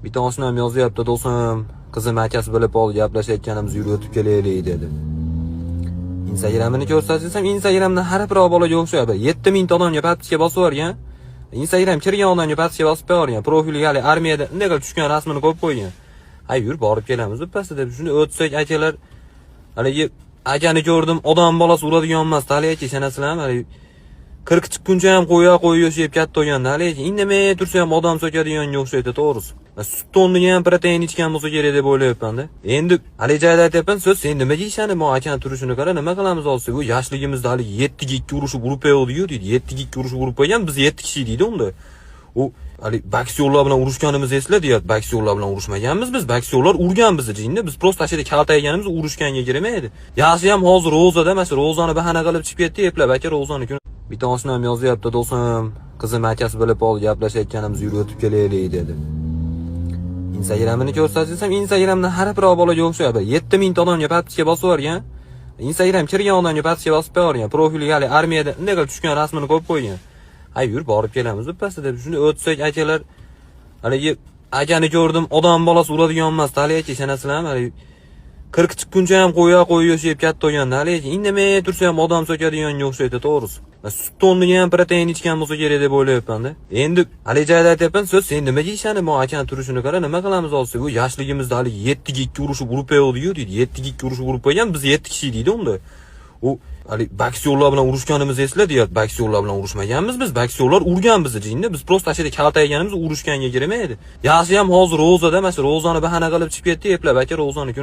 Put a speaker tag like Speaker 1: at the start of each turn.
Speaker 1: Bir tanesini ham yozyapti, do'stim. Qizim akasi bilib oldi, gaplashayotganimiz yurib o'tib kelaylik dedi. Instagramini ko'rsatsam, Instagramdan har bir bolaga o'xshab 7000 ta odamga подписка bosib yuborgan. Instagram kirgan odamga подписка bosib qo'ygan. Profiliga hali armiyada unday qilib tushgan rasmini qo'yib qo'ygan. Hay yur, borib kelamiz debpasta deb shuni o'tsak akalar. Haligi akani ko'rdim, odam bolasi uradigan emas, hali aka sanasizlarmi? Hali 40 chiqquncha ham qo'ya yashab katta bo'lganda, hali indamay tursa ham odam so'kadiganga o'xshaydi, to'g'risi. Sut tonni ham protein ichgan bo'lsa kerak deb o'ylayapman-da. Endi hali joyda aytyapman, so'z sen nima deysan? Bu akani turishini qara, nima qilamiz hozir? Bu yoshligimizda hali 7 ga 2 urushib urib qo'ydik, deydi. 7 ga 2 urushib urib qo'ygan, biz 7 kishi deydi unda. U hali boksyorlar bilan urushganimizni esla deyapti. Boksyorlar bilan urushmaganmiz biz, boksyorlar urgan bizni jinni. Biz prosta ashada kaltayganimiz urushganga kirmaydi. Yaxshi ham hozir ro'zada, mana shu ro'zani bahana qilib chiqib ketdi, eplab aka ro'zani kun. Bir tanesini ham yozyapti, do'stim. Qizim akasi bilib oldi, gaplashayotganimiz yurib o'tib kelaylik dedi. Instagramini ko'rsatsam, Instagramdan har bir bolaga o'xshab 7000 ta odamga подписка bosib yuborgan. Instagram kirgan odamga подписка bosib qo'ygan. Profiliga hali armiyada unday qilib tushgan rasmini qo'yib qo'ygan. Hay yur, borib kelamiz debpasta deb shuni o'tsak akalar. Haligi akani ko'rdim, odam bolasi uradigan emas, hali aka sanasizlarmi? Hali 40 chiqquncha ham qo'ya yashab katta bo'lganda, hali indamay tursa ham odam so'kadiganga o'xshaydi, to'g'risi. Sut tonni ham protein ichgan bo'lsa kerak deb o'ylayapman-da. Endi hali joyda aytyapman, so'z sen nima deysan? Bu akani turishini qara, nima qilamiz hozir? Bu yoshligimizda hali 7 ga 2 urushib urib qo'ydik, deydi. 7 ga 2 urushib urib qo'ygan, biz 7 kishi deydi unda. U hali boksyorlar bilan urushganimizni esla deyapti. Boksyorlar bilan urushmaganmiz biz, boksyorlar urgan bizni jinni. Biz prosta ashada kaltayganimiz urushganga kirmaydi. Yaxshi ham hozir ro'zada, mana shu ro'zani bahana qilib chiqib ketdi, eplab aka ro'zani kun.